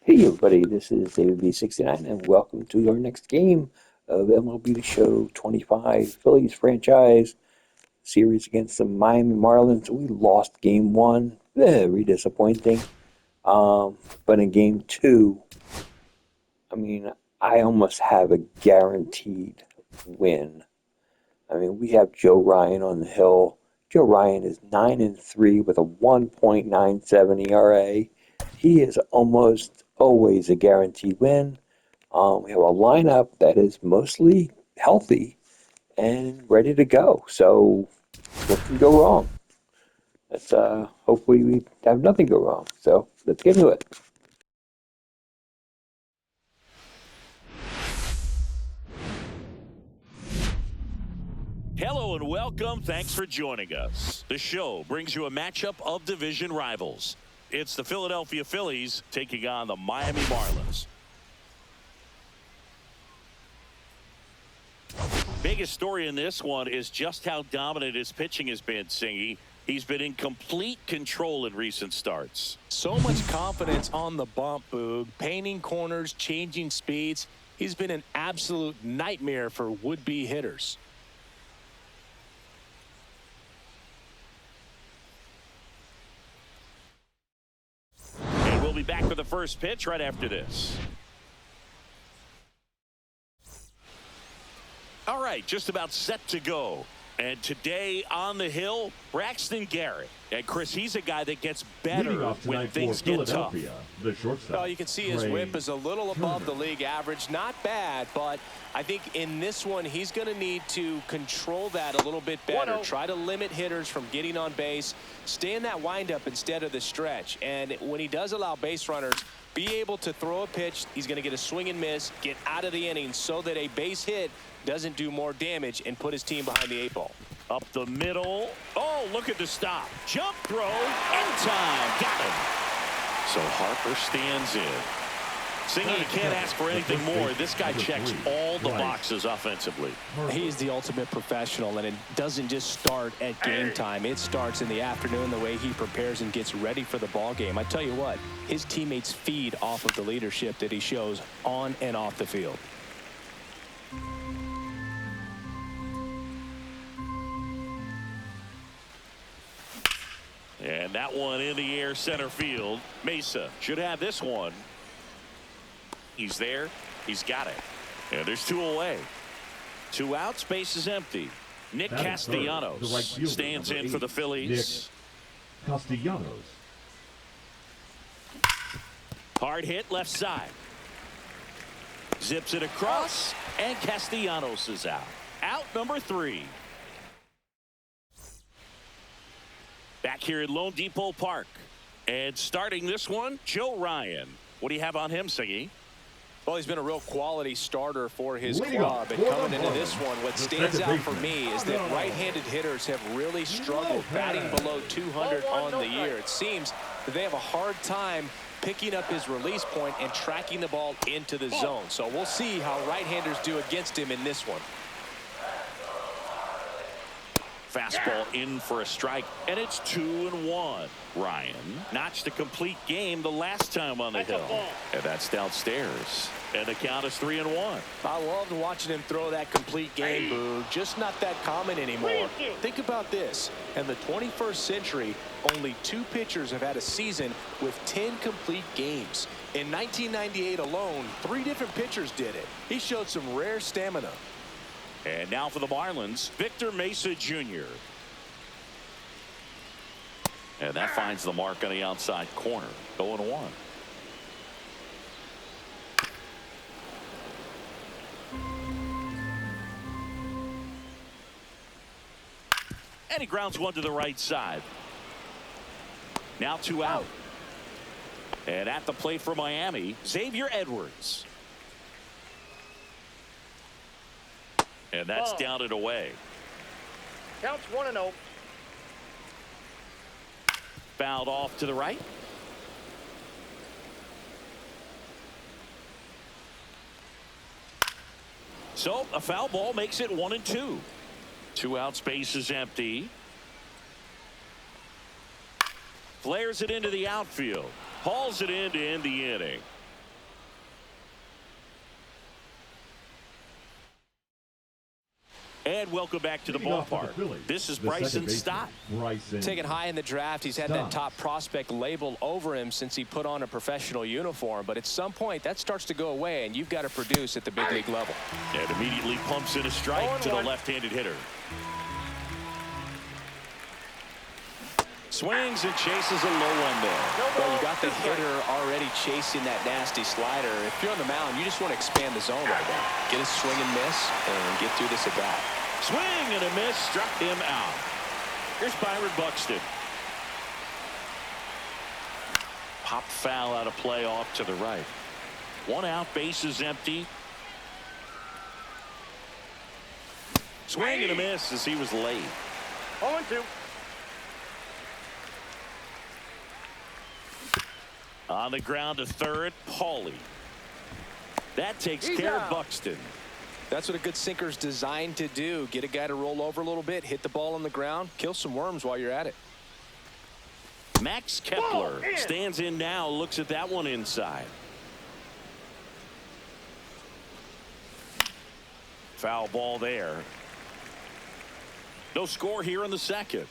Hey everybody, this is David B69 and welcome to our next game of MLB The Show 25 Phillies franchise series against the Miami Marlins. We lost game one, very disappointing. But in game two, I mean, I almost have a guaranteed win. I mean, we have Joe Ryan on the hill. Joe Ryan is 9-3 with a 1.97 ERA. He is almost always a guaranteed win. We have a lineup that is mostly healthy and ready to go. So, what can go wrong? Let's hopefully we have nothing go wrong. So let's get into it. Hello and welcome. Thanks for joining us. The show brings you a matchup of division rivals. It's the Philadelphia Phillies taking on the Miami Marlins. Biggest story in this one is just how dominant his pitching has been, Singy. He's been in complete control in recent starts. So much confidence on the bump, Boog. Painting corners, changing speeds. He's been an absolute nightmare for would-be hitters. And we'll be back for the first pitch right after this. All right, just about set to go. And today on the hill, Braxton Garrett. And Chris, he's a guy that gets better when things get tough. The shortstop. Well, you can see his whip is a little above the league average. Not bad, but I think in this one, he's going to need to control that a little bit better. Try to limit hitters from getting on base. Stay in that windup instead of the stretch. And when he does allow base runners, be able to throw a pitch. He's going to get a swing and miss, get out of the inning so that a base hit doesn't do more damage and put his team behind the 8-ball. Up the middle. Oh, look at the stop. Jump throw in time. Got him. So Harper stands in. Singy, you can't ask for anything more. This guy checks all the boxes offensively. He's the ultimate professional, and it doesn't just start at game time. It starts in the afternoon, the way he prepares and gets ready for the ball game. I tell you what, his teammates feed off of the leadership that he shows on and off the field. And that one in the air center field. Mesa should have this one. He's there. He's got it. And there's two away. 2 out. Space is empty. Nick Castellanos stands in for the Phillies. Nick Castellanos. Hard hit left side. Zips it across. And Castellanos is out. Out number 3. Back here at Lone Depot Park. And starting this one, Joe Ryan. What do you have on him, Singy? Well, he's been a real quality starter for his club. And coming into this one, what stands out for me is that right-handed hitters have really struggled batting below 200 on the year. It seems that they have a hard time picking up his release point and tracking the ball into the zone. So we'll see how right-handers do against him in this one. Fastball in for a strike, and it's 2-1. Ryan notched a complete game the last time on the hill. And that's downstairs. And the count is 3-1. I loved watching him throw that complete game, Boog. Just not that common anymore. Think about this. In the 21st century, only 2 pitchers have had a season with 10 complete games. In 1998 alone, 3 different pitchers did it. He showed some rare stamina. And now for the Marlins, Victor Mesa Jr. And that finds the mark on the outside corner. 0-1. And he grounds one to the right side. Now 2 out. And at the plate for Miami, Xavier Edwards. And that's down and away. Counts 1-0. Fouled off to the right. So a foul ball makes it 1-2. 2 out, space is empty. Flares it into the outfield. Hauls it in to end the inning. And welcome back to the Leading off for the ballpark. Phillies, This is the second Bryson baseman, Stott. Bryson Taken high in the draft, he's had that Stott. top prospect label over him since he put on a professional uniform. But at some point, that starts to go away, and you've got to produce at the big league level. And immediately pumps in a strike to the 0-1. left-handed hitter. Swings and chases a low one there. Well, you got the hitter already chasing that nasty slider. If you're on the mound, you just want to expand the zone right now. Get a swing and miss and get through this at bat. Swing and a miss, struck him out. Here's Byron Buxton. Pop foul out of play off to the right. 1 out, base is empty. Swing and a miss as he was late. 0-2. On the ground to third, Paulie. That takes He's care out. of Buxton. That's what a good sinker's designed to do. Get a guy to roll over a little bit, hit the ball on the ground, kill some worms while you're at it. Max Kepler stands in now, looks at that one inside. Foul ball there. No score here in the second.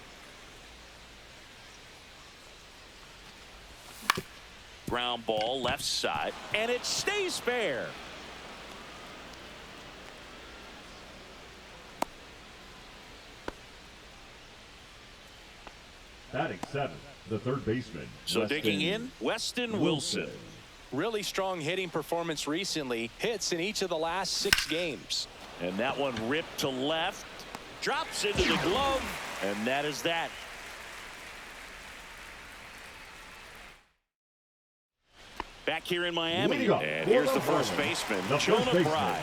Ground ball left side, and it stays fair. Batting 7th, the third baseman. So Weston digging in, Weston Wilson. Really strong hitting performance recently. Hits in each of the last 6 games. And that one ripped to left. Drops into the glove. And that is that. Back here in Miami. Leading up And for here's the the first Marlins, baseman, the first Jonah baseman, Bride.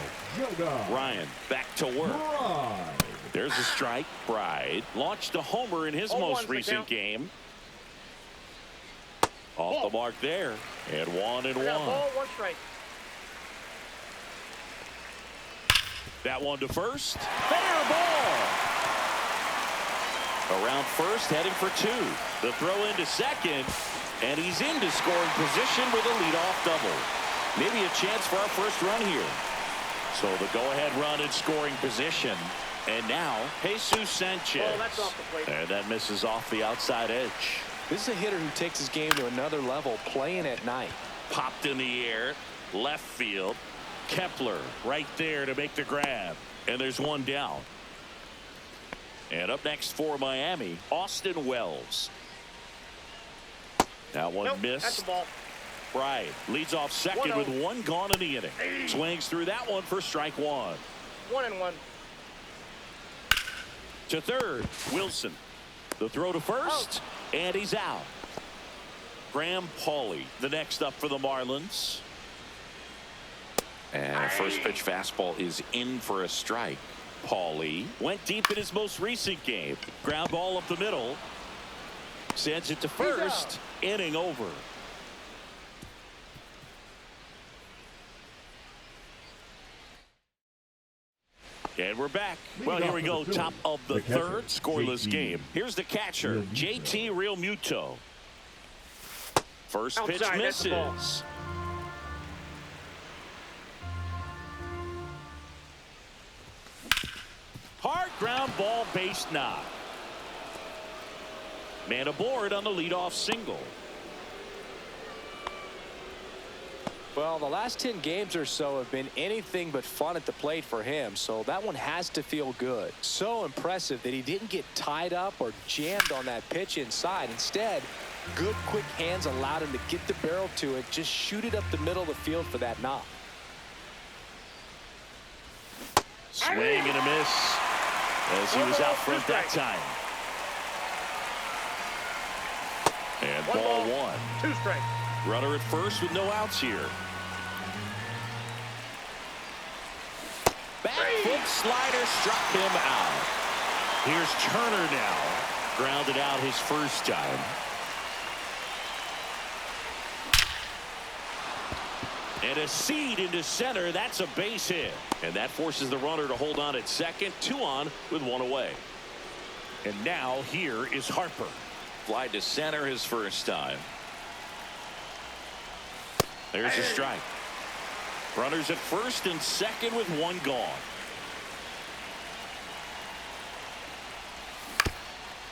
Jonah Ryan back to work. Bride. There's a strike. Bride launched a homer in his 0-1 most for the recent count. game. Off the mark there. And 1 and I got a 1. ball, 1 strike. That one to first. Fair ball. Around first, heading for 2. The throw into second. And he's into scoring position with a leadoff double. Maybe a chance for our first run here. So the go-ahead run in scoring position. And now, Jesus Sanchez. Oh, that's off the plate. And that misses off the outside edge. This is a hitter who takes his game to another level, playing at night. Popped in the air, left field. Kepler right there to make the grab. And there's one down. And up next for Miami, Austin Wells. That one Nope, that's missed. the ball. Bride leads off second 1-0. with 1 gone in the inning. Swings through that one for strike 1. 1-1. To third, Wilson. The throw to first, and he's out. Graham Paulie, the next up for the Marlins. And a first pitch fastball is in for a strike. Paulie went deep in his most recent game. Ground ball up the middle. Sends it to first. Inning over. And we're back. Well, here we go. Top of the third, scoreless game. Here's the catcher, JT Realmuto. First pitch Outside, that's the ball. misses. Hard ground ball, base knock. Man aboard on the leadoff single. Well, the last 10 games or so have been anything but fun at the plate for him, so that one has to feel good. So impressive that he didn't get tied up or jammed on that pitch inside. Instead, good quick hands allowed him to get the barrel to it, just shoot it up the middle of the field for that knock. Swing and a miss as he was out front that time. And ball 1. 2 strikes. Runner at first with no outs here. Back foot slider struck him out. Here's Turner now. Grounded out his first time. And a seed into center. That's a base hit. And that forces the runner to hold on at second. 2 on with 1 away. And now here is Harper. Fly to center his first time. There's a strike. Runners at first and second with 1 gone.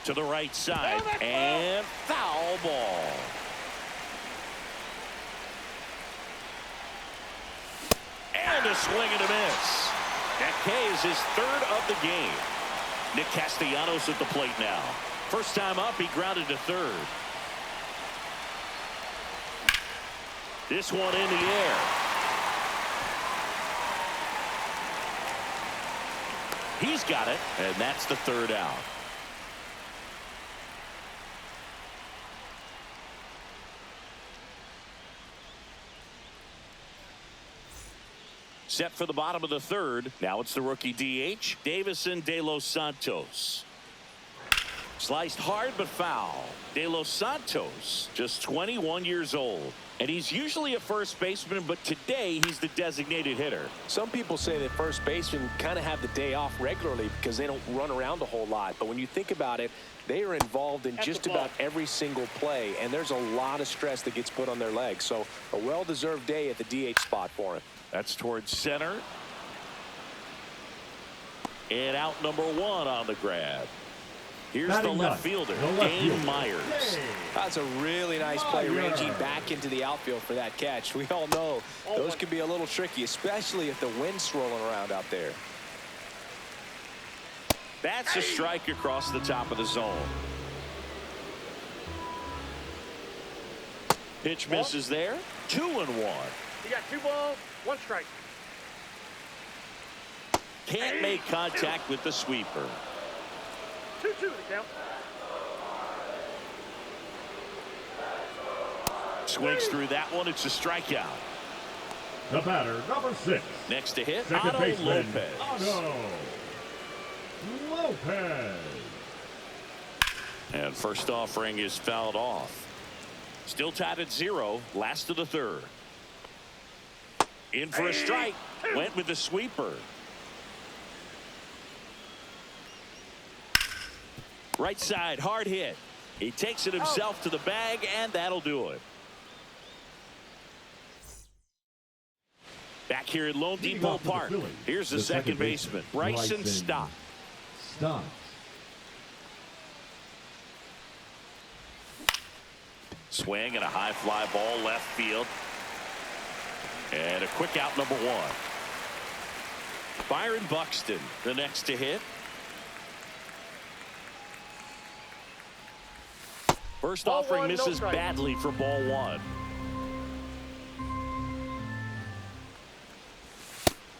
To the right side, and foul ball. And a swing and a miss. That K is his third of the game. Nick Castellanos at the plate now. First time up, he grounded to third. This one in the air. He's got it, and that's the third out. Set for the bottom of the third. Now it's the rookie DH, Davison De Los Santos. Sliced hard but foul. De Los Santos, just 21 years old. And he's usually a first baseman, but today he's the designated hitter. Some people say that first basemen kind of have the day off regularly because they don't run around a whole lot. But when you think about it, they are involved in just about every single play, and there's a lot of stress that gets put on their legs. So a well-deserved day at the DH spot for him. That's towards center. And out number one on the grab. Here's the left fielder, Dane Myers. That's a really nice play, ranging back into the outfield for that catch. We all know those can be a little tricky, especially if the wind's swirling around out there. That's a strike across the top of the zone. Pitch misses there. 2-1. You got 2 balls, 1 strike. Can't make contact with the sweeper. 2-2 to count. Swings through that one. It's a strikeout. The batter, number 6. Next to hit, Second Otto baseman, Lopez. Otto Lopez. And first offering is fouled off. Still tied at 0. Last of the third. In for a strike. Went with the sweeper. Right side, hard hit. He takes it himself to the bag, and that'll do it. Back here at Lone Depot Park, here's the second baseman, Bryson Stott. Swing and a high fly ball left field. And a quick out number 1. Byron Buxton, the next to hit. First offering misses badly for ball 1.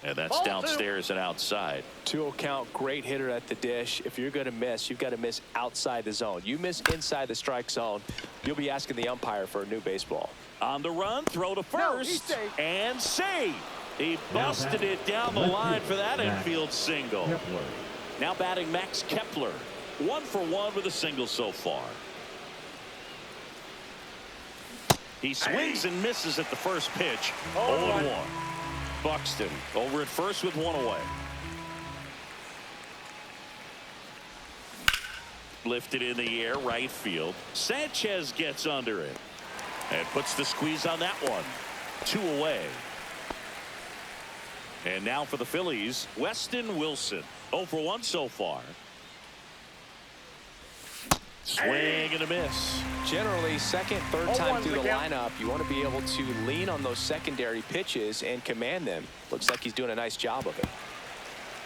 And that's downstairs and outside. 2-0 count, great hitter at the dish. If you're going to miss, you've got to miss outside the zone. You miss inside the strike zone, you'll be asking the umpire for a new baseball. On the run, throw to first, and save. He busted it down the line for that infield single. Now batting Max Kepler. 1 for 1 with a single so far. He swings and misses at the first pitch. 0-1. Buxton over at first with 1 away. Lifted in the air, right field. Sanchez gets under it and puts the squeeze on that one. 2 away. And now for the Phillies, Weston Wilson. 0 for 1 so far. Swing and a miss. Generally, second, third time through the lineup, you want to be able to lean on those secondary pitches and command them. Looks like he's doing a nice job of it.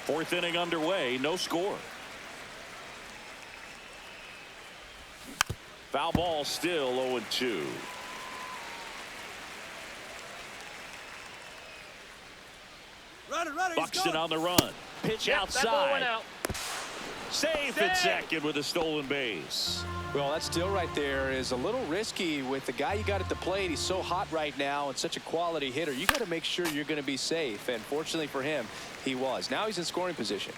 4th inning underway, no score. Foul ball still 0-2. Buxton on the run. Pitch outside. Safe at second with a stolen base. Well, that steal right there is a little risky with the guy you got at the plate. He's so hot right now and such a quality hitter. You got to make sure you're going to be safe. And fortunately for him, he was. Now he's in scoring position.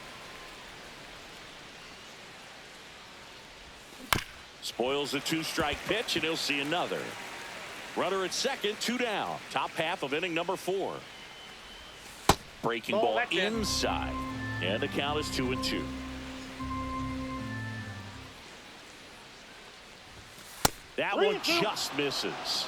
Spoils a 2-strike pitch, and he'll see another. Runner at second, 2 down. Top half of inning number 4. Breaking ball inside. And the count is 2-2. That one just misses.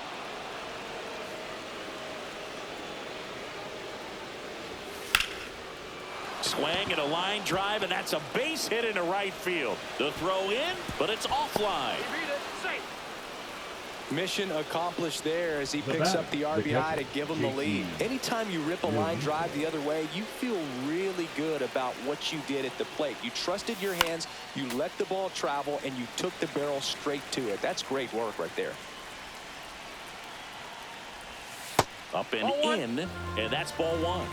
Swing and a line drive, and that's a base hit into right field. The throw in, but it's offline. He beat it. Safe. Mission accomplished there as he picks up the RBI to give him the lead. Anytime you rip a line drive the other way, you feel really good about what you did at the plate. You trusted your hands, you let the ball travel, and you took the barrel straight to it. That's great work right there. Up and in, and that's ball one.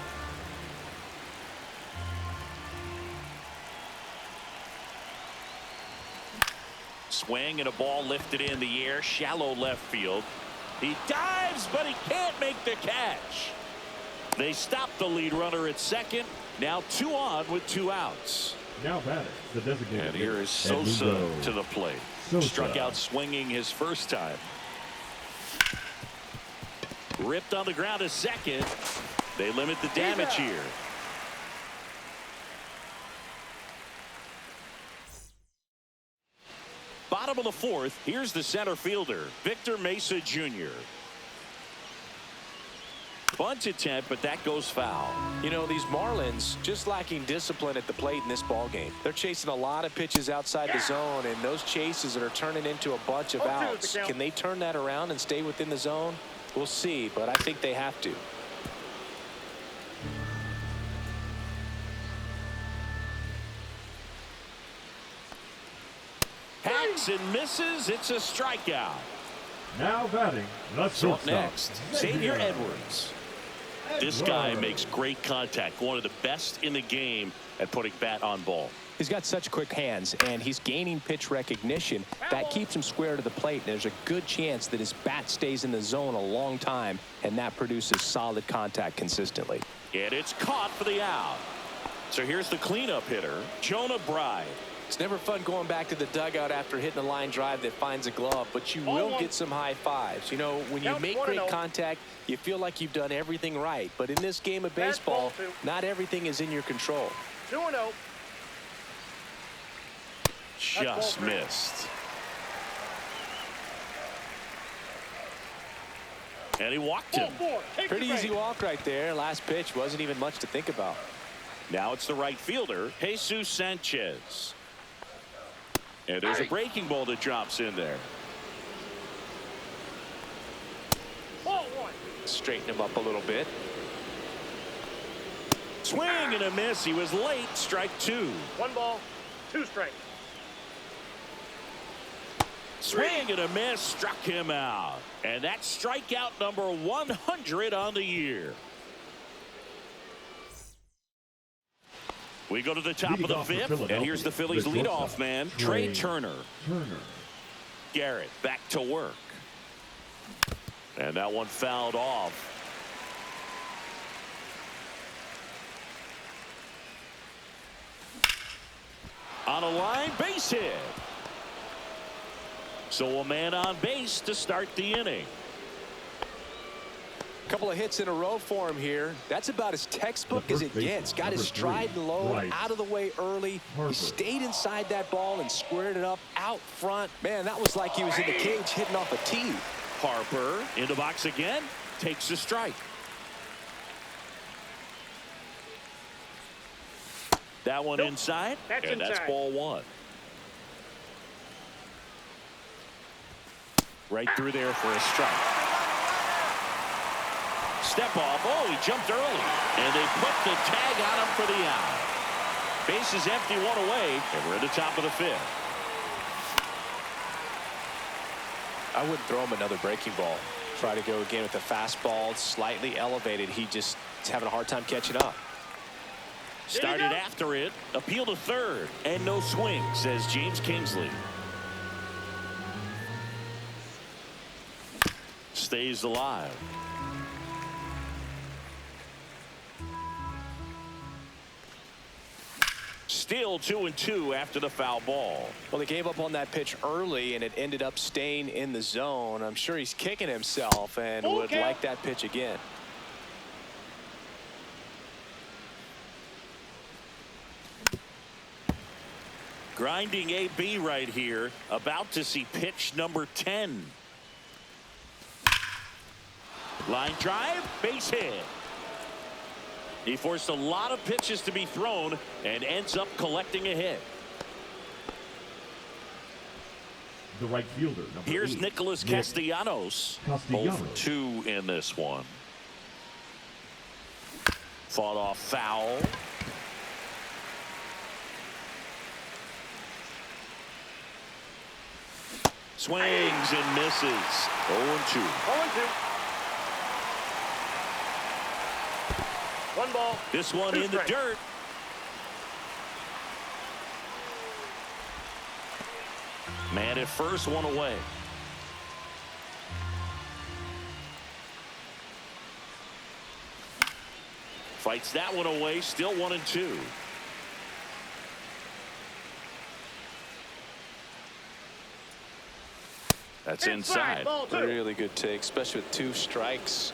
Swing and a ball lifted in the air, shallow left field. He dives, but he can't make the catch. They stop the lead runner at second. Now 2 on with 2 outs. Now batting, the designated. And here is Sosa to the plate. Struck out swinging his first time. Ripped on the ground to second. They limit the damage here. Bottom of the 4th, here's the center fielder, Victor Mesa Jr. Bunt attempt, but that goes foul. You know, these Marlins just lacking discipline at the plate in this ballgame. They're chasing a lot of pitches outside the zone, and those chases that are turning into a bunch of outs. Can they turn that around and stay within the zone? We'll see, but I think they have to. Hacks and misses. It's a strikeout. Now batting, the So up shortstop. next, Xavier Edwards. This guy makes great contact. One of the best in the game at putting bat on ball. He's got such quick hands, and he's gaining pitch recognition. That keeps him square to the plate, and there's a good chance that his bat stays in the zone a long time, and that produces solid contact consistently. And it's caught for the out. So here's the cleanup hitter, Jonah Bride. It's never fun going back to the dugout after hitting a line drive that finds a glove, but you will get some high fives. You know, when you make great contact, you feel like you've done everything right. But in this game of baseball, not everything is in your control. 2-0. Just missed. And he walked him. Pretty easy walk right there. Last pitch wasn't even much to think about. Now it's the right fielder, Jesus Sanchez. And there's a breaking ball that drops in there. Straighten him up a little bit. Swing and a miss. He was late. Strike 2. 1 ball, 2 strikes. Swing and a miss. Struck him out. And that's strikeout number 100 on the year. We go to the top of the 5th, and here's the Phillies leadoff man, Trey Turner. Garrett back to work. And that one fouled off. On a line, base hit. So a man on base to start the inning. Couple of hits in a row for him here. That's about as textbook as it gets. Got his stride low, out of the way early. He stayed inside that ball and squared it up out front. Man, that was like he was in the cage hitting off a tee. Harper in the box again, takes the strike. That one inside, and that's ball 1. Right through there for a strike. Step off. Oh, he jumped early. And they put the tag on him for the out. Bases empty, 1 away, and we're at the top of the 5th. I wouldn't throw him another breaking ball. Try to go again with the fastball, slightly elevated. He just is having a hard time catching up. Started after it. Appeal to third. And no swing, says James Kingsley. Stays alive. Still 2-2 after the foul ball. Well, he gave up on that pitch early, and it ended up staying in the zone. I'm sure he's kicking himself and would like that pitch again. Grinding AB right here. About to see pitch number 10. Line drive, base hit. He forced a lot of pitches to be thrown and ends up collecting a hit. The right fielder, number Here's 8, Nicholas Nick Castellanos. Castellanos. 0 for 2 in this one. Fought off foul. Swings and misses. 0-2. 0-2. 1 ball. This one 2 in the strikes. dirt. Man at first, 1 away. Fights that one away, still 1-2. That's inside. Ball 2. Really good take, especially with 2 strikes.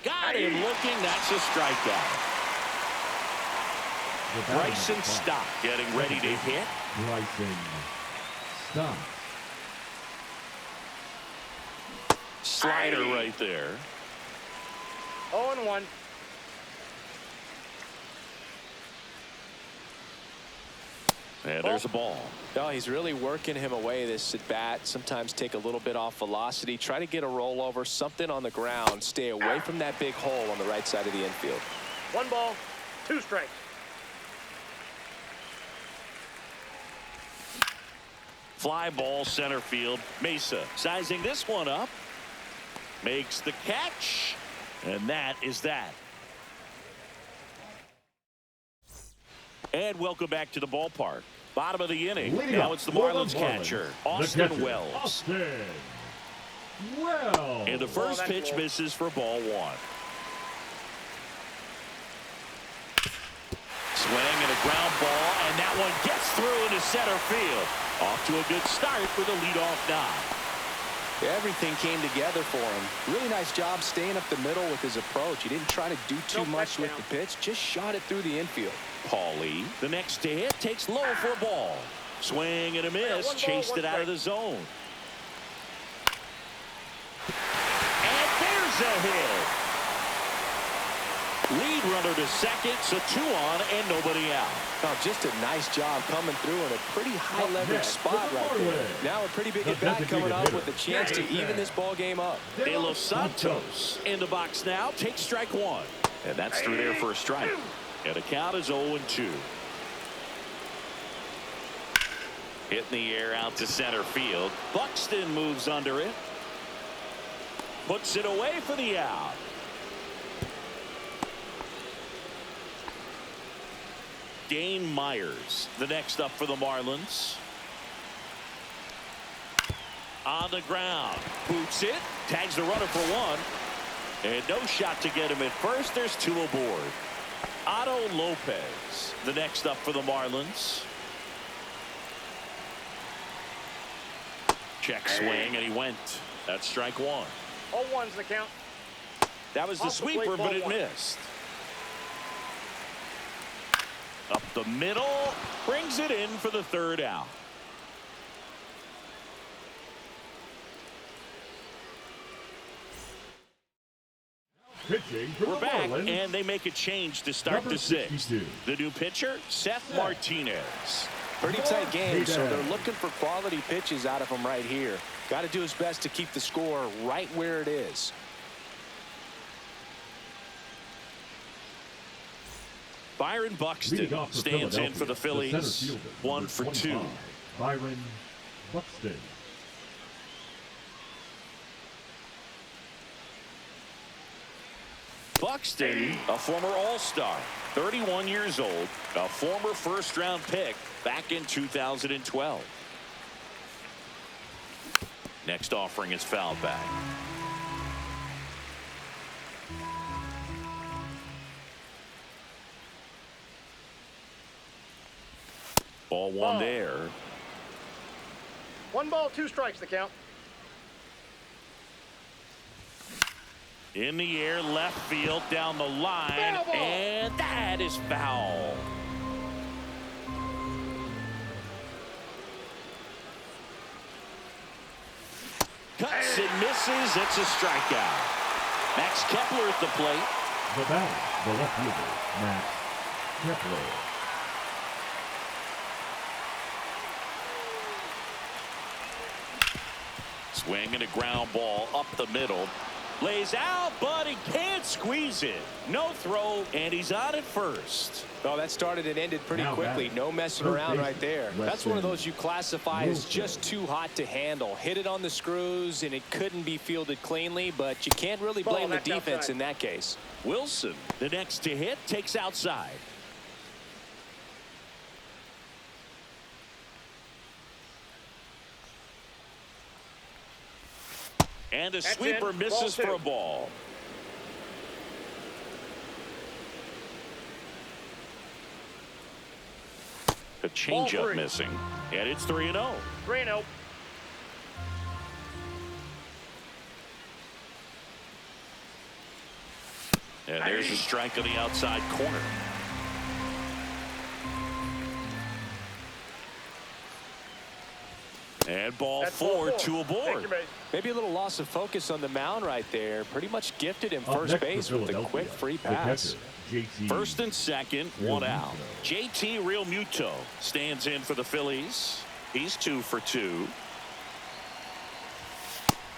Got him looking. That's a strikeout. Bryson Stott getting ready to hit. Bryson Stott. Slider right there. 0-1. And there's a ball. No, he's really working him away this at bat. Sometimes take a little bit off velocity. Try to get a rollover, something on the ground. Stay away from that big hole on the right side of the infield. 1 ball. 2 strikes. Fly ball center field. Mesa sizing this one up. Makes the catch. And that is that. And welcome back to the ballpark. Bottom of the inning. Leading Now up it's the for Marlins catcher, Austin Wells. Austin Wells. And the first pitch misses for ball 1. Swing and a ground ball, and that one gets through into center field. Off to a good start with a leadoff dive. Everything came together for him. Really nice job staying up the middle with his approach. He didn't try to do too much with the pitch, just shot it through the infield. Paulie, the next to hit, takes low for a ball. Swing and a miss, 1 ball, chased 1 it out of strike. the zone. And there's a hit. Lead runner to second, so 2 on and nobody out. Oh, just a nice job coming through in a pretty high leverage next spot for the right there. Marlins. Now a pretty big The at bat coming designated up hitter, with a chance to Jason even this ball game up. De Los Santos in the box now, takes strike 1. And that's through there for a strike. And the count is 0-2. Hit in the air out to center field. Buxton moves under it. Puts it away for the out. Dane Myers, the next up for the Marlins. On the ground. Boots it. Tags the runner for 1. And no shot to get him at first. There's 2 aboard. Otto Lopez, the next up for the Marlins. Check swing, and he went. That's strike 1. 0-1's the count. That was the Off the plate, sweeper, but ball it 1. missed. Up the middle, brings it in for the 3rd out. Pitching for We're the back, Marlins. and they make a change to start Number the 6th. 62. The new pitcher, Seth Martinez. Pretty tight game, so Hey, they're looking for quality pitches out of him right here. Got to do his best to keep the score right where it is. Byron Buxton Leading off for stands in for the Philadelphia, Phillies. center fielder, 1 number for 2. 25, Byron Buxton. Buxton, a former All-Star, 31 years old, a former first-round pick back in 2012. Next offering is fouled back. Ball 1 there. 1 ball, 2 strikes the count. In the air, left field, down the line, Foul ball. and that is foul. Cuts and misses. It's a strikeout. Max Kepler at the plate. The batter, the left fielder, Max Kepler. Swing and a ground ball up the middle. Lays out, but he can't squeeze it. No throw, and he's on at first. Well, that started and ended pretty quickly. No messing around right there. That's one of those you classify as just too hot to handle. Hit it on the screws, and it couldn't be fielded cleanly, but you can't really blame the defense in that case. Wilson, the next to hit, takes outside. And the sweeper misses for a ball. A changeup missing, and it's 3-0. 3-0. And there's a strike on the outside corner. And ball four, two aboard. Maybe a little loss of focus on the mound right there. Pretty much gifted him first base with a quick free pass. First and second, one out. JT Realmuto stands in for the Phillies. He's 2 for 2.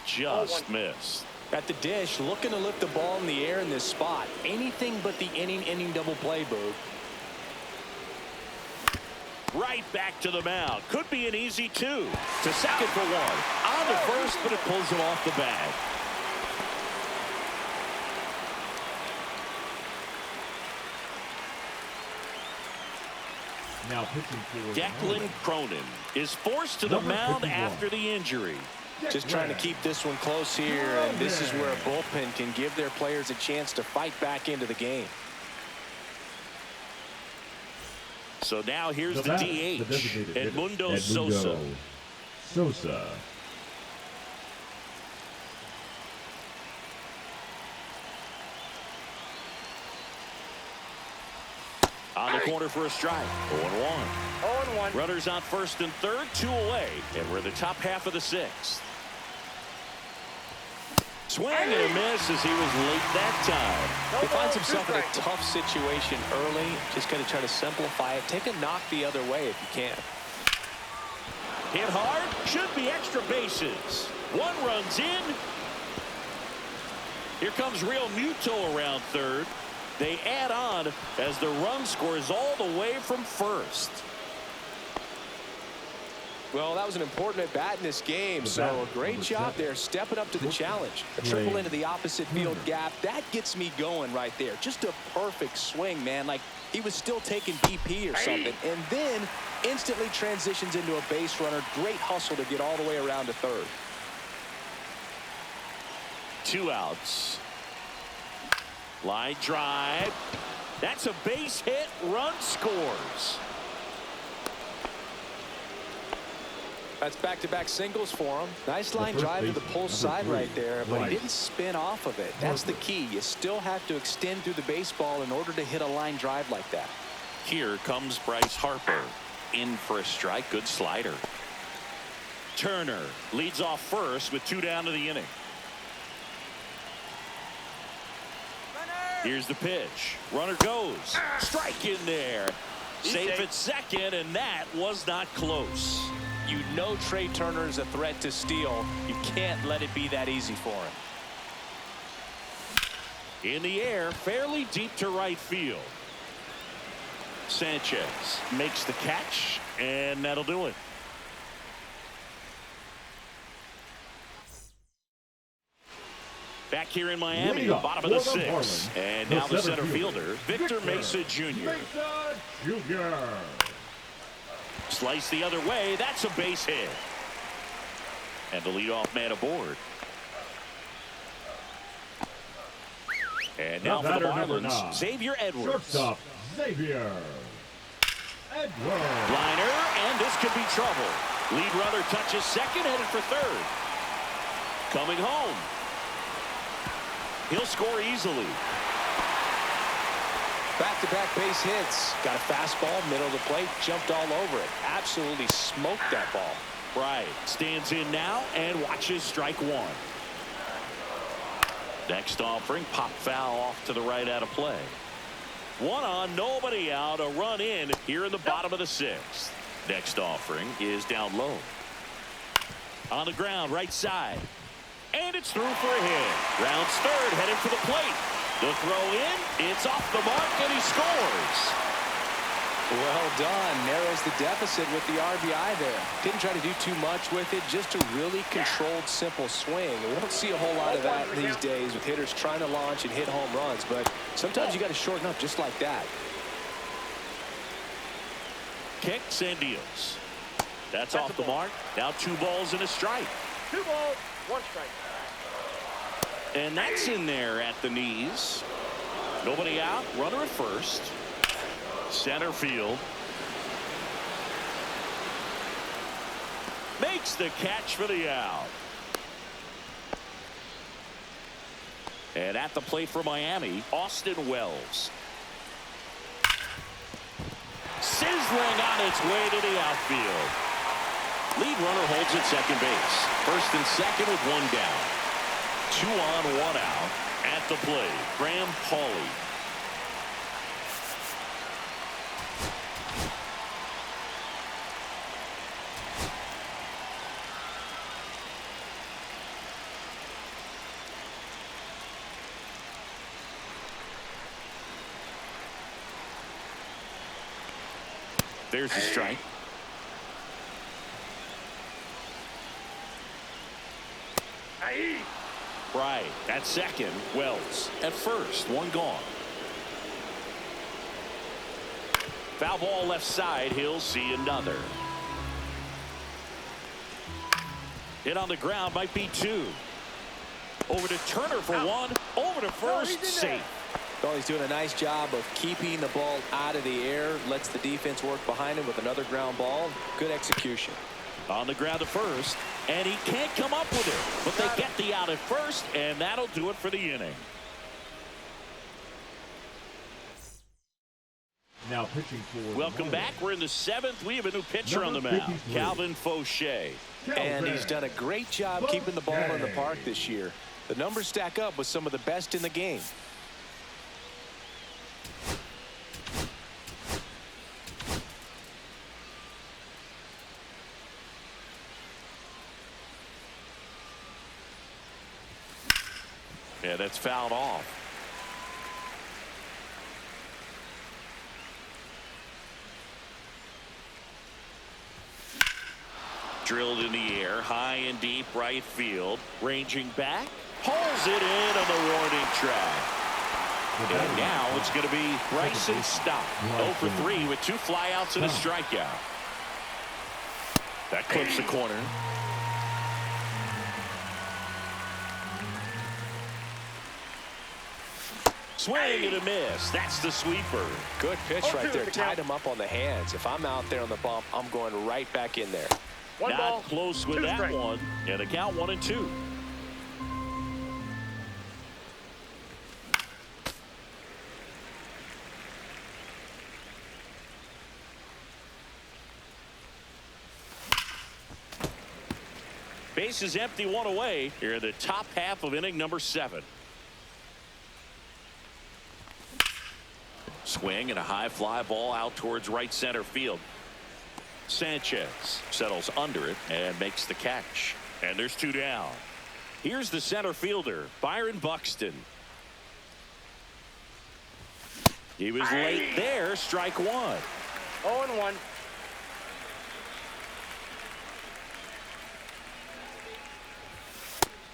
Just missed. At the dish, looking to lift the ball in the air in this spot. Anything but the inning double play, Boog. Right back to the mound. Could be an easy 2. To second for 1. On to first, but it pulls him off the bag. Now pitching for Declan Cronin is forced to the mound after the injury. Just trying to keep this one close here, and this is where a bullpen can give their players a chance to fight back into the game. So now here's the DH, Edmundo Sosa. Sosa. On the corner for a strike. 0-1. 0-1. Runners on first and third, 2 away. And we're in the top half of the 6th. Swing and a miss as he was late that time. He finds himself in a tough situation early. Just going to try to simplify it. Take a knock the other way if you can. Hit hard. Should be extra bases. 1 run's in. Here comes Realmuto around third. They add on as the run scores all the way from first. Well, that was an important at-bat in this game, so a great job there stepping up to the challenge. A triple into the opposite field gap. That gets me going right there. Just a perfect swing, man, like he was still taking BP or something. And then instantly transitions into a base runner. Great hustle to get all the way around to third. 2 outs. Line drive. That's a base hit. Run scores. That's back-to-back singles for him. Nice line drive to the pull side right there, but he didn't spin off of it. That's the key. You still have to extend through the baseball in order to hit a line drive like that. Here comes Bryce Harper. In for a strike. Good slider. Turner leads off first with 2 down to the inning. Here's the pitch. Runner goes. Strike in there. Safe at second, and that was not close. You know Trey Turner is a threat to steal. You can't let it be that easy for him. In the air, fairly deep to right field. Sanchez makes the catch, and that'll do it. Back here in Miami, the bottom of the 6th. And now the center fielder, Victor Mesa Jr. Slice the other way. That's a base hit. And the leadoff man aboard. And now for the Marlins, Xavier Edwards. Shortstop, Xavier Edwards. Liner, and this could be trouble. Lead runner touches second, headed for third. Coming home. He'll score easily. Back-to-back base hits. Got a fastball, middle of the plate, jumped all over it. Absolutely smoked that ball. Right. Stands in now and watches strike 1. Next offering, pop foul off to the right out of play. One on, nobody out, a run in here in the bottom of the sixth. Next offering is down low. On the ground, right side. And it's through for a hit. Rounds third, heading for the plate. The throw in, it's off the mark, and he scores. Well done. Narrows the deficit with the RBI there. Didn't try to do too much with it. Just a really controlled, simple swing. We don't see a whole lot of that these days with hitters trying to launch and hit home runs. But sometimes you got to shorten up just like that. Kicks and deals. That's off the mark. Now 2 balls and a strike. 2 balls, 1 strike. And that's in there at the knees. Nobody out. Runner at first. Center field. Makes the catch for the out. And at the plate for Miami, Austin Wells. Sizzling on its way to the outfield. Lead runner holds at second base. First and second with 1 down. 2 on, 1 out. At the plate, Graham Pauley. There's the strike. Right at second. Wells at first. 1 gone. Foul ball left side. He'll see another. Hit on the ground. Might be 2. Over to Turner for 1. Over to first. Safe. Well, he's doing a nice job of keeping the ball out of the air. Lets the defense work behind him with another ground ball. Good execution. On the ground at first, and he can't come up with it. But they get the out at first, and that'll do it for the inning. Now pitching for Welcome back. We're in the 7th. We have a new pitcher on the mound, Calvin Fauché. And he's done a great job keeping the ball in the park this year. The numbers stack up with some of the best in the game. Yeah, that's fouled off. Drilled in the air, high and deep right field. Ranging back, pulls it in on the warning track. And now it's going to be Bryson Stott. 0 for 3 with 2 flyouts and a strikeout. That clips the corner. Swing and a miss. That's the sweeper. Good pitch right there. Tied him up on the hands. If I'm out there on the bump, I'm going right back in there. Not close with that one. And a count 1 and 2. Base is empty, 1 away. Here in the top half of inning number 7. Swing and a high fly ball out towards right center field. Sanchez settles under it and makes the catch. And there's 2 down. Here's the center fielder, Byron Buxton. He was late there. Strike 1. 0-1.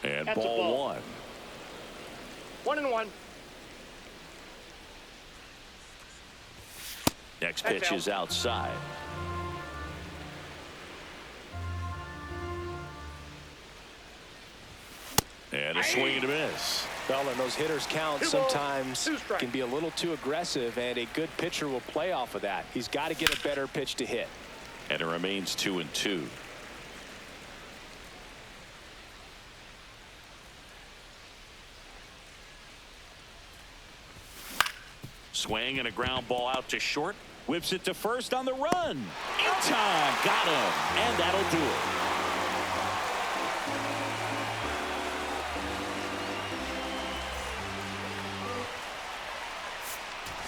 And That's ball 1. 1-1. Next pitch is outside. And a swing and a miss. Well, and those hitters count sometimes can be a little too aggressive, and a good pitcher will play off of that. He's got to get a better pitch to hit. And it remains 2 and 2. Swing and a ground ball out to short. Whips it to first on the run. In time. Got him. And that'll do it.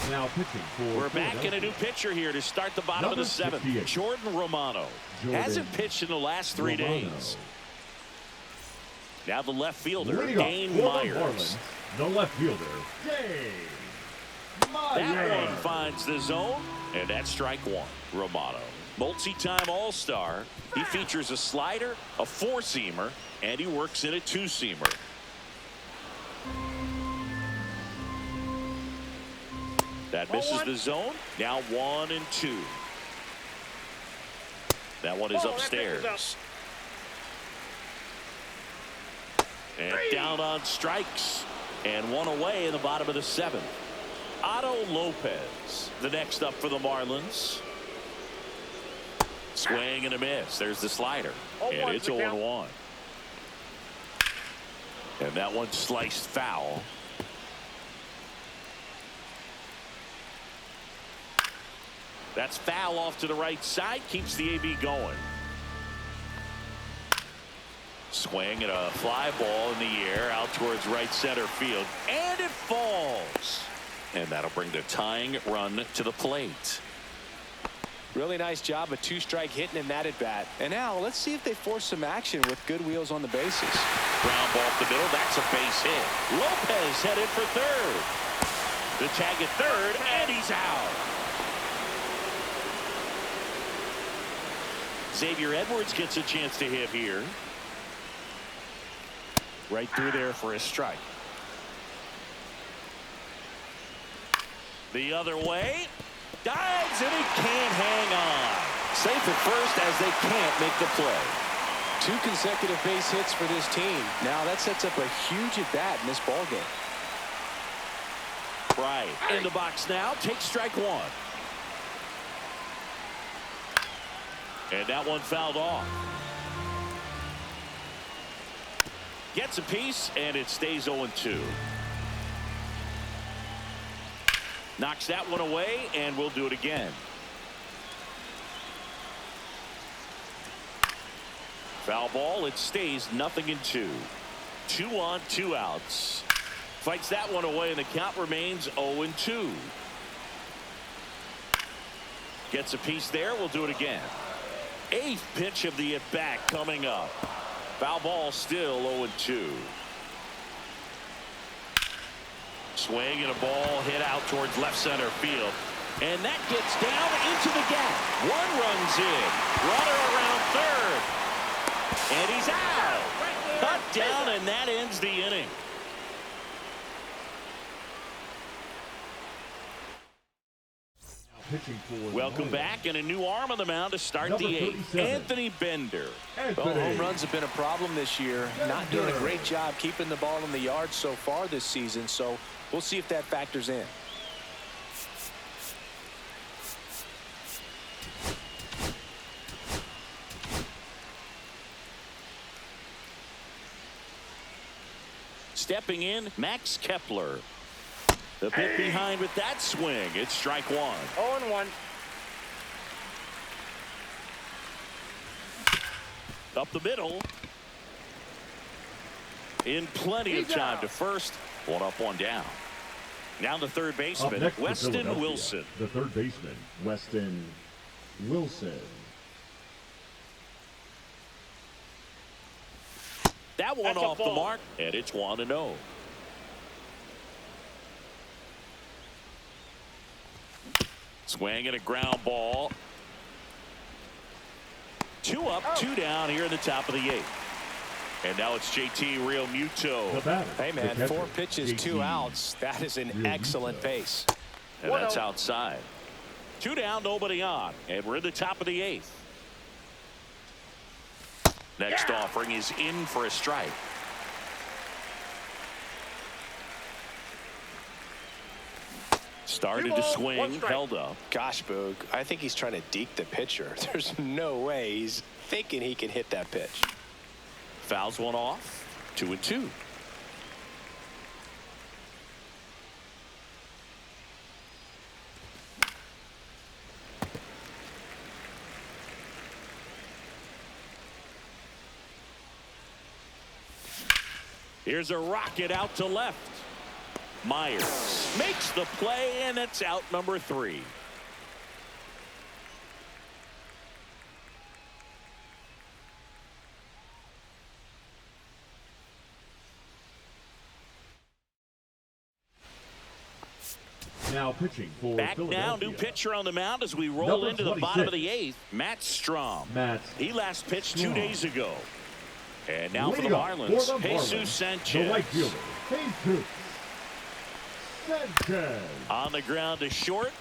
Now pitching for We're back in a new pitcher here to start the bottom of the seventh. 68. Jordan Romano. Hasn't pitched in the last 3 days. Now the left fielder, Dane Myers. Marlins, the left fielder, Dane Myers. That one finds the zone, and that's strike one. Romano, multi-time All-Star. He features a slider, a four-seamer, and he works in a two-seamer. That misses the zone. Now 1-2. That one is upstairs. And down on strikes. And one away in the bottom of the seventh. Otto Lopez, the next up for the Marlins. Swing and a miss. There's the slider. And it's 0-1. And that one sliced foul. That's foul off to the right side. Keeps the AB going. Swing and a fly ball in the air out towards right center field. And it falls. And that'll bring the tying run to the plate. Really nice job of two-strike hitting in that at bat. And now let's see if they force some action with good wheels on the bases. Ground ball up the middle. That's a base hit. Lopez headed for third. The tag at third, and he's out. Xavier Edwards gets a chance to hit here. Right through there for a strike. The other way. Dives, and he can't hang on. Safe at first as they can't make the play. 2 consecutive base hits for this team. Now that sets up a huge at bat in this ball game. Right in the box now. Take strike one. And that one fouled off. Gets a piece, and it stays 0-2. Knocks that one away, and we'll do it again. Foul ball. It stays 0-2. 2 on, 2 outs. Fights that one away, and the count remains 0-2. Gets a piece there. We'll do it again. 8th pitch of the at-bat coming up. Foul ball, still 0-2. Swing and a ball hit out towards left center field. And that gets down into the gap. One runs in. Runner around third. And he's out. Cut down, and that ends the inning. Welcome back, and a new arm on the mound to start the 8th. Anthony Bender. Well, home runs have been a problem this year. Not doing a great job keeping the ball in the yard so far this season, so we'll see if that factors in. Stepping in, Max Kepler. The bit behind with that swing. It's strike one. 0-1. Up the middle. In plenty of time to first. 1 up, 1 down. Now the third baseman, Weston Wilson. The third baseman, Weston Wilson. That one off the mark, and it's 1-0. Swing and a ground ball. 2 up, 2 down here in the top of the 8th. And now it's JT Realmuto. Hey, man, 4 pitches, 2 outs. That is an excellent pace. And that's outside. 2 down, nobody on. And we're in the top of the 8th. Next offering is in for a strike. Started to swing, held up. Gosh, Boog, I think he's trying to deke the pitcher. There's no way he's thinking he can hit that pitch. Fouls one off. 2-2. Here's a rocket out to left. Myers makes the play, and it's out number 3. Now pitching for Back now, Philadelphia. new pitcher on the mound as we roll Number into the 26. bottom of the 8th. Matt Strom. He last pitched 2 days ago. And now for the Marlins, Jesus Sanchez. The right fielder, Jesus Sanchez. On the ground to short.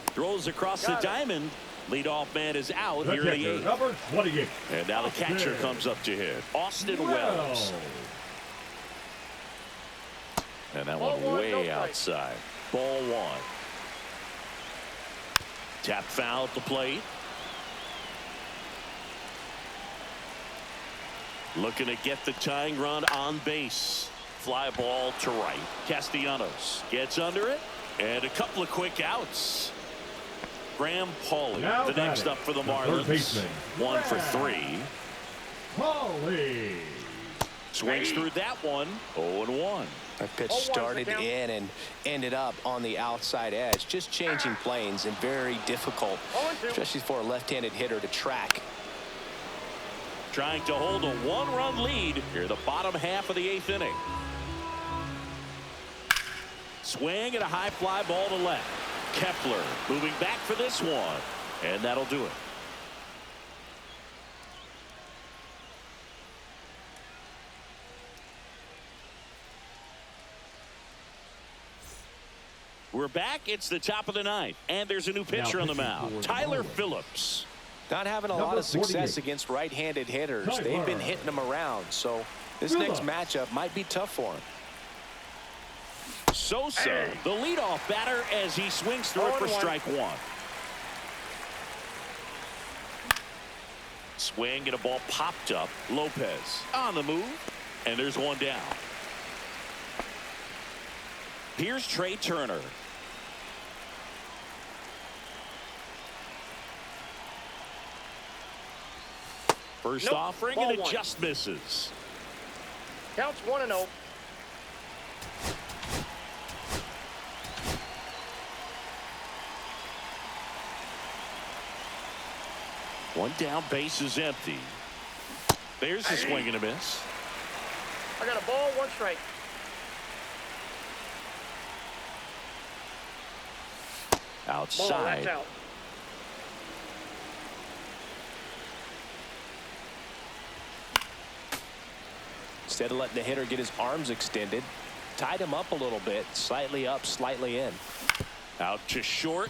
Throws across the diamond. Leadoff man is out here in the 8th. Number 28. And now the catcher comes up to hit. Austin Wells. And that one way outside. Ball 1. Tap foul at the plate. Looking to get the tying run on base. Fly ball to right. Castellanos gets under it. And a couple of quick outs. Graham Pauley, the next up for the Marlins. 1 for 3. Pauley Swings through that one. 0-1. That pitch started in and ended up on the outside edge. Just changing planes and very difficult, especially for a left-handed hitter to track. Trying to hold a 1-run lead here the bottom half of the 8th inning. Swing and a high fly ball to left. Kepler moving back for this one. And that'll do it. We're back. It's the top of the 9th. And there's a new pitcher on the mound. Tyler Phillips. Not having a lot of success against right-handed hitters. They've been hitting them around. So this next matchup might be tough for him. Sosa, the leadoff batter, as he swings through it for strike 1. Swing and a ball popped up. Lopez on the move. And there's one down. Here's Trey Turner. First offering, and it just misses. Counts 1-0. One down, base is empty. There's the swing and a miss. I got a ball, 1 strike. Outside. Ball, that's out. Instead of letting the hitter get his arms extended, tied him up a little bit, slightly up, slightly in. Out to short.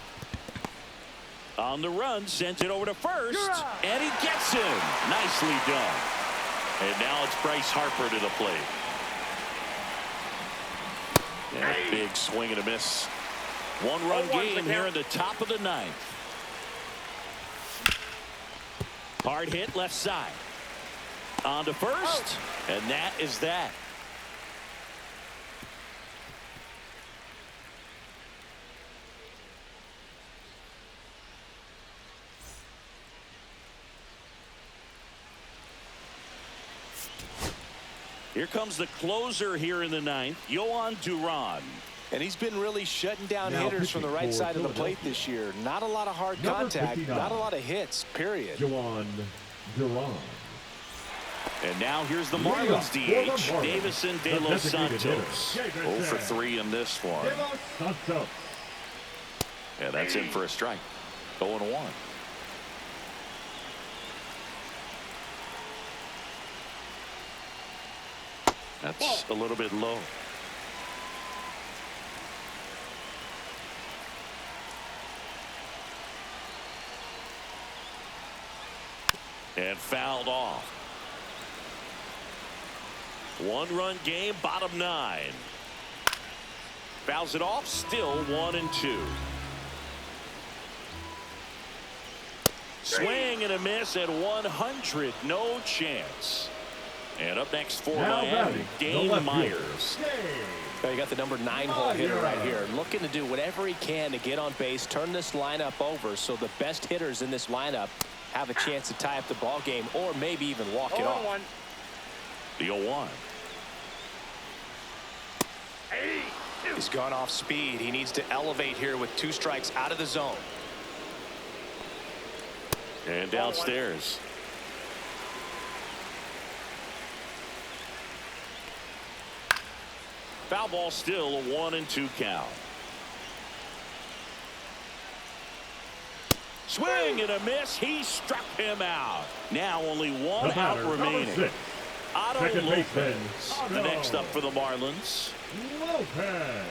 On the run, sent it over to first, and he gets him. Nicely done. And now it's Bryce Harper to the plate. And a big swing and a miss. 1-run game here in the top of the 9th. Hard hit left side. On to first, and that is that. Here comes the closer here in the 9th, Yohan Duran. And he's been really shutting down hitters from the right side of the plate this year. Not a lot of hard contact, not a lot of hits, period. Yohan Duran. And now here's the Marlins DH, Davison De Los Santos. 0 for 3 in this one. Yeah, that's in for a strike. 0-1. That's a little bit low. And fouled off. 1-run game, bottom 9. Fouls it off, still 1-2. Swing and a miss at 100. No chance. And up next for Miami, Dane Myers. You got the number 9 hole hitter right here, looking to do whatever he can to get on base, turn this lineup over so the best hitters in this lineup have a chance to tie up the ball game or maybe even walk it off. The 0-1. He's gone off speed. He needs to elevate here with 2 strikes out of the zone. And downstairs. Foul ball, still a 1-2 count. Swing and a miss. He struck him out. Now only one out remaining. Otto Lopez, the next up for the Marlins. Lopez.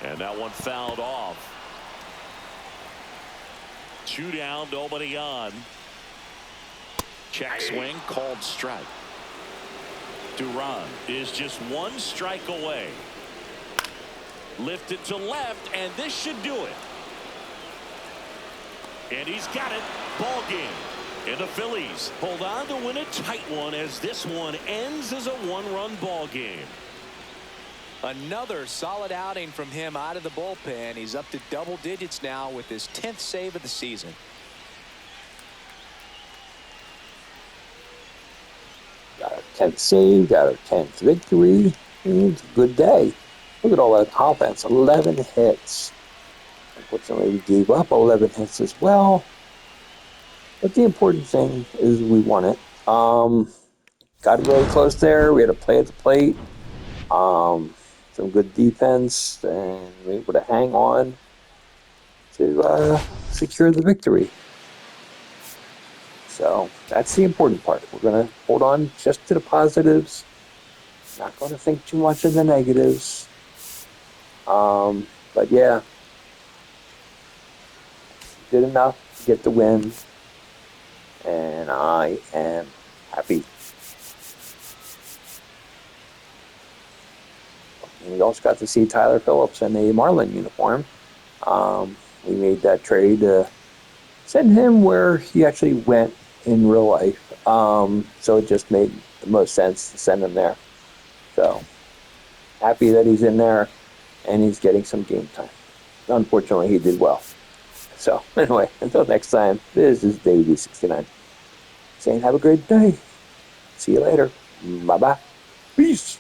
And that one fouled off. 2 down, nobody on. Check swing, called strike. Duran is just 1 strike away. Lifted to left, and this should do it. And he's got it. Ball game. And the Phillies hold on to win a tight one as this one ends as a 1-run ball game. Another solid outing from him out of the bullpen. He's up to double digits now with his 10th save of the season. Got our 10th save, got our 10th victory. It's a good day. Look at all that offense, 11 hits. Unfortunately, we gave up 11 hits as well. But the important thing is we won it. Got really close there. We had to play at the plate. Some good defense, and we were able to hang on to secure the victory. So that's the important part. We're going to hold on just to the positives. Not going to think too much of the negatives. But yeah, did enough to get the win, and I am happy. And we also got to see Tyler Phillips in a Marlin uniform. We made that trade to send him where he actually went in real life. So it just made the most sense to send him there. So happy that he's in there and he's getting some game time. Unfortunately, he did well. So anyway, until next time, this is Davey69 saying have a great day. See you later. Bye-bye. Peace.